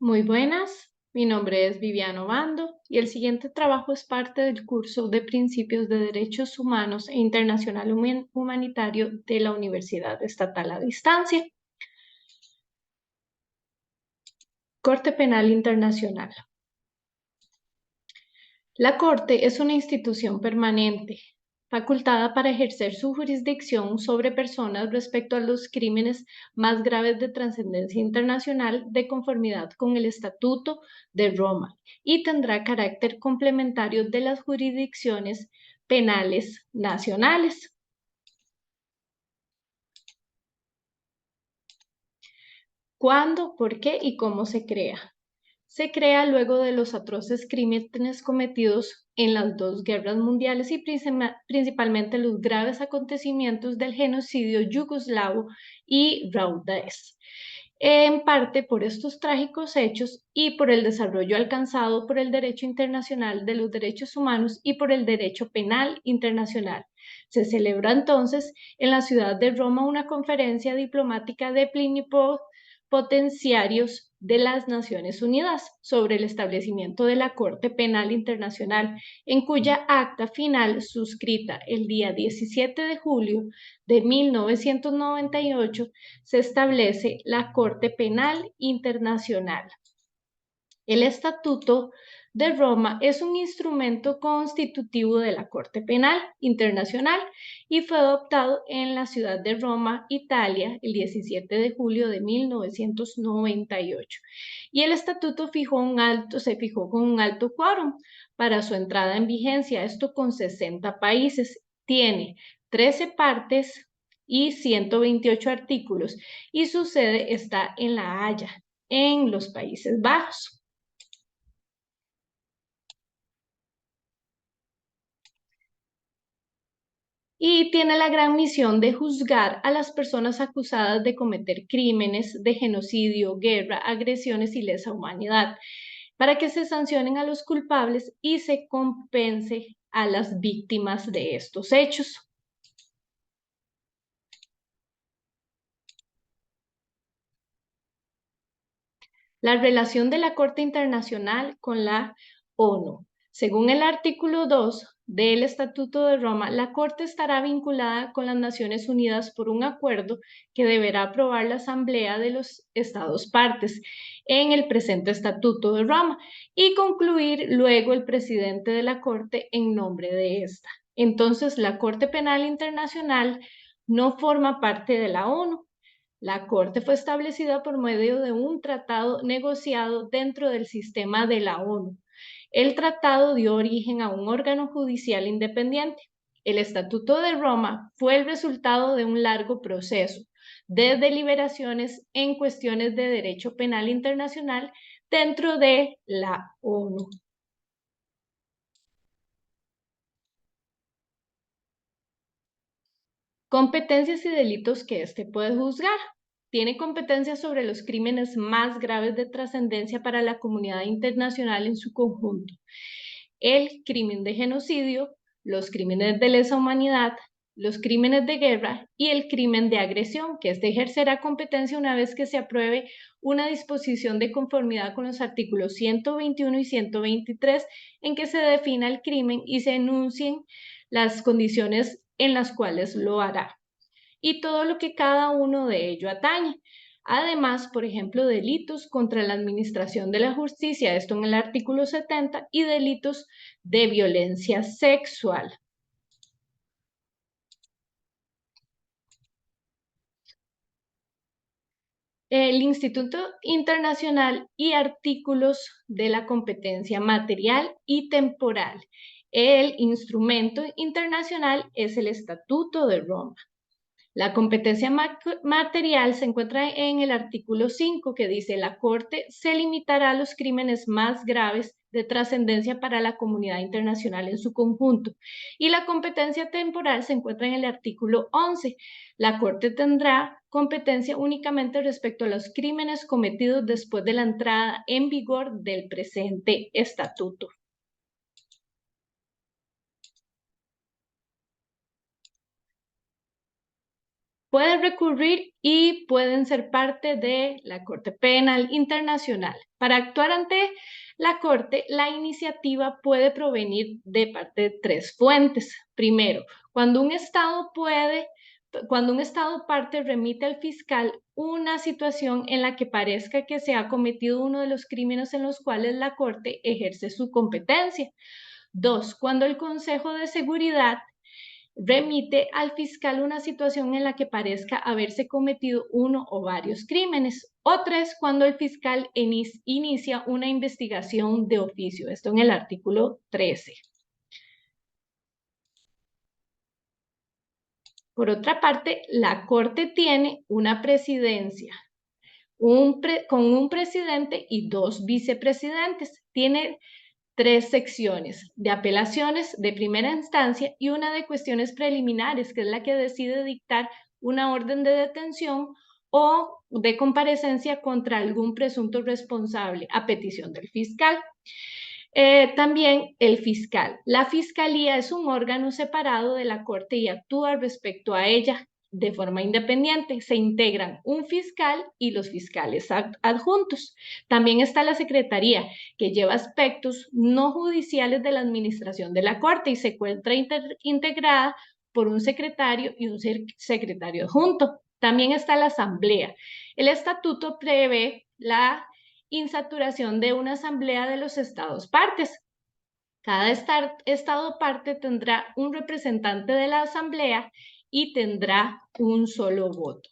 Muy buenas, mi nombre es Viviana Obando y el siguiente trabajo es parte del curso de Principios de Derechos Humanos e Internacional Humanitario de la Universidad Estatal a Distancia. Corte Penal Internacional. La Corte es una institución permanente, facultada para ejercer su jurisdicción sobre personas respecto a los crímenes más graves de trascendencia internacional de conformidad con el Estatuto de Roma y tendrá carácter complementario de las jurisdicciones penales nacionales. ¿Cuándo, por qué y cómo se crea? Se crea luego de los atroces crímenes cometidos en las dos guerras mundiales y principalmente los graves acontecimientos del genocidio yugoslavo y Raudaes. En parte por estos trágicos hechos y por el desarrollo alcanzado por el derecho internacional de los derechos humanos y por el derecho penal internacional. Se celebra entonces en la ciudad de Roma una conferencia diplomática de plenipotenciarios de las Naciones Unidas sobre el establecimiento de la Corte Penal Internacional, en cuya acta final, suscrita el día 17 de julio de 1998, se establece la Corte Penal Internacional. El Estatuto de Roma es un instrumento constitutivo de la Corte Penal Internacional y fue adoptado en la ciudad de Roma, Italia, el 17 de julio de 1998. Y el Estatuto se fijó con un alto quórum para su entrada en vigencia, esto con 60 países. Tiene 13 partes y 128 artículos y su sede está en La Haya, en los Países Bajos. Y tiene la gran misión de juzgar a las personas acusadas de cometer crímenes de genocidio, guerra, agresiones y lesa humanidad, para que se sancionen a los culpables y se compense a las víctimas de estos hechos. La relación de la Corte Internacional con la ONU. Según el artículo 2 del Estatuto de Roma, la Corte estará vinculada con las Naciones Unidas por un acuerdo que deberá aprobar la Asamblea de los Estados partes en el presente Estatuto de Roma y concluir luego el presidente de la Corte en nombre de esta. Entonces, la Corte Penal Internacional no forma parte de la ONU. La Corte fue establecida por medio de un tratado negociado dentro del sistema de la ONU. El tratado dio origen a un órgano judicial independiente. El Estatuto de Roma fue el resultado de un largo proceso de deliberaciones en cuestiones de derecho penal internacional dentro de la ONU. Competencias y delitos que éste puede juzgar. Tiene competencias sobre los crímenes más graves de trascendencia para la comunidad internacional en su conjunto. El crimen de genocidio, los crímenes de lesa humanidad, los crímenes de guerra y el crimen de agresión, que este ejercerá competencia una vez que se apruebe una disposición de conformidad con los artículos 121 y 123 en que se defina el crimen y se enuncien las condiciones en las cuales lo hará y todo lo que cada uno de ello atañe. Además, por ejemplo, delitos contra la administración de la justicia, esto en el artículo 70, y delitos de violencia sexual. El Instituto Internacional y artículos de la competencia material y temporal. El instrumento internacional es el Estatuto de Roma. La competencia material se encuentra en el artículo 5 que dice la Corte se limitará a los crímenes más graves de trascendencia para la comunidad internacional en su conjunto. Y la competencia temporal se encuentra en el artículo 11. La Corte tendrá competencia únicamente respecto a los crímenes cometidos después de la entrada en vigor del presente estatuto. puede recurrir y pueden ser parte de la Corte Penal Internacional. Para actuar ante la Corte, la iniciativa puede provenir de parte de tres fuentes. Primero, cuando un Estado parte remite al fiscal una situación en la que parezca que se ha cometido uno de los crímenes en los cuales la Corte ejerce su competencia. Dos, cuando el Consejo de Seguridad remite al fiscal una situación en la que parezca haberse cometido uno o varios crímenes. O tres, cuando el fiscal inicia una investigación de oficio. Esto en el artículo 13. Por otra parte, la Corte tiene una presidencia con un presidente y dos vicepresidentes. Tiene tres secciones de apelaciones de primera instancia y una de cuestiones preliminares, que es la que decide dictar una orden de detención o de comparecencia contra algún presunto responsable a petición del fiscal. También el fiscal. La fiscalía es un órgano separado de la Corte y actúa respecto a ella de forma independiente. Se integran un fiscal y los fiscales adjuntos. También está la Secretaría, que lleva aspectos no judiciales de la administración de la Corte y se encuentra integrada por un secretario y un secretario adjunto. También está la Asamblea. El estatuto prevé la insaturación de una asamblea de los estados partes. Cada estado parte tendrá un representante de la asamblea y tendrá un solo voto.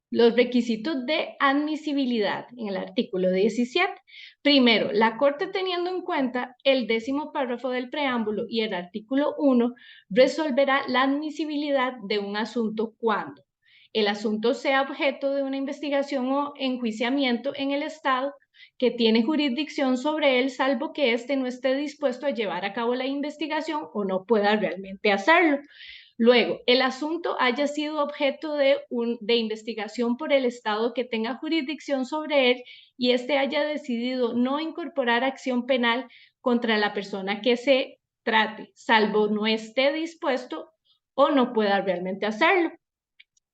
Los requisitos de admisibilidad en el artículo 17. Primero, la Corte, teniendo en cuenta el 10º párrafo del preámbulo y el artículo 1, resolverá la admisibilidad de un asunto cuando el asunto sea objeto de una investigación o enjuiciamiento en el Estado que tiene jurisdicción sobre él, salvo que éste no esté dispuesto a llevar a cabo la investigación o no pueda realmente hacerlo. Luego, el asunto haya sido objeto de investigación por el Estado que tenga jurisdicción sobre él y éste haya decidido no incorporar acción penal contra la persona que se trate, salvo no esté dispuesto o no pueda realmente hacerlo.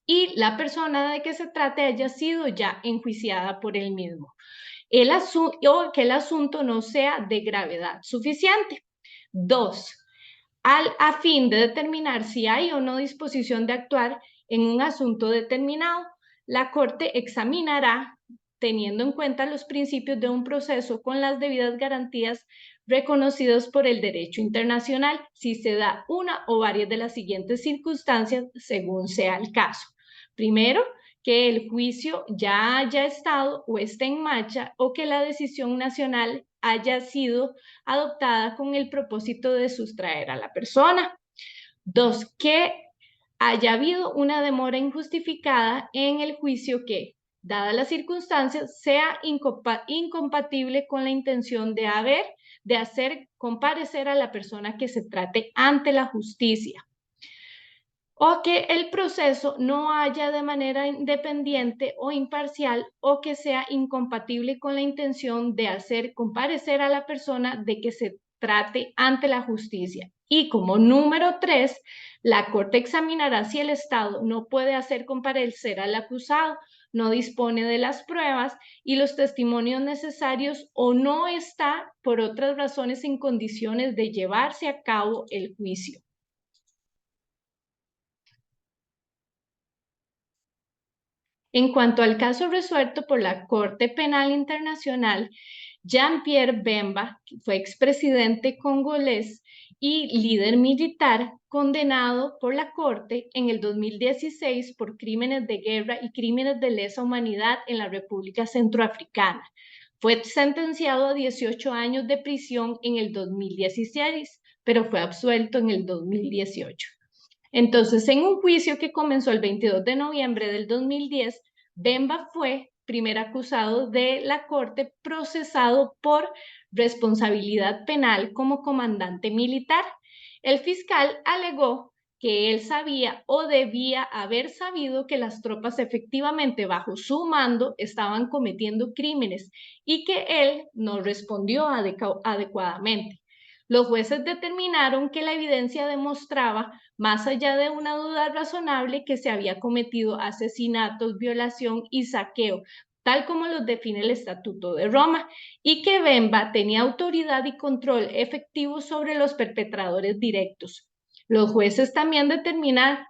Y la persona de que se trate haya sido ya enjuiciada por él mismo. O que el asunto no sea de gravedad suficiente. 2. A fin de determinar si hay o no disposición de actuar en un asunto determinado, la Corte examinará, teniendo en cuenta los principios de un proceso con las debidas garantías reconocidos por el derecho internacional, si se da una o varias de las siguientes circunstancias según sea el caso. Primero, que el juicio ya haya estado o esté en marcha o que la decisión nacional haya sido adoptada con el propósito de sustraer a la persona. 2, que haya habido una demora injustificada en el juicio que, dadas las circunstancias, sea incompatible con la intención de hacer comparecer a la persona que se trate ante la justicia. O que el proceso no haya de manera independiente o imparcial o que sea incompatible con la intención de hacer comparecer a la persona de que se trate ante la justicia. Y como número 3, la Corte examinará si el Estado no puede hacer comparecer al acusado, no dispone de las pruebas y los testimonios necesarios o no está por otras razones en condiciones de llevarse a cabo el juicio. En cuanto al caso resuelto por la Corte Penal Internacional, Jean-Pierre Bemba, que fue expresidente congolés y líder militar, condenado por la Corte en el 2016 por crímenes de guerra y crímenes de lesa humanidad en la República Centroafricana. Fue sentenciado a 18 años de prisión en el 2016, pero fue absuelto en el 2018. Entonces, en un juicio que comenzó el 22 de noviembre del 2010, Bemba fue primer acusado de la Corte, procesado por responsabilidad penal como comandante militar. El fiscal alegó que él sabía o debía haber sabido que las tropas efectivamente bajo su mando estaban cometiendo crímenes y que él no respondió adecuadamente. Los jueces determinaron que la evidencia demostraba, más allá de una duda razonable, que se había cometido asesinatos, violación y saqueo, tal como los define el Estatuto de Roma, y que Bemba tenía autoridad y control efectivo sobre los perpetradores directos. Los jueces también determinaron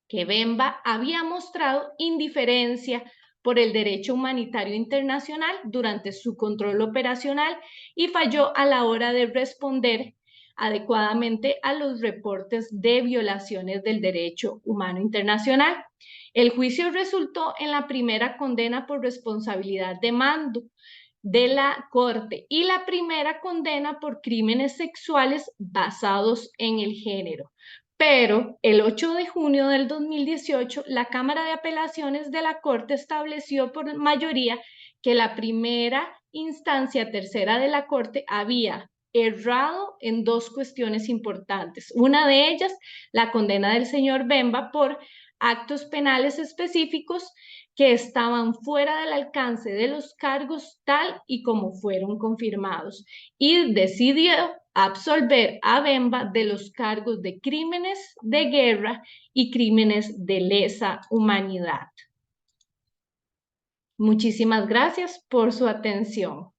que Bemba había mostrado indiferencia por el derecho humanitario internacional durante su control operacional y falló a la hora de responder adecuadamente a los reportes de violaciones del derecho humano internacional. El juicio resultó en la primera condena por responsabilidad de mando de la Corte y la primera condena por crímenes sexuales basados en el género. Pero el 8 de junio del 2018, la Cámara de Apelaciones de la Corte estableció por mayoría que la primera instancia tercera de la Corte había errado en dos cuestiones importantes. Una de ellas, la condena del señor Bemba por actos penales específicos que estaban fuera del alcance de los cargos tal y como fueron confirmados, y decidió absolver a Bemba de los cargos de crímenes de guerra y crímenes de lesa humanidad. Muchísimas gracias por su atención.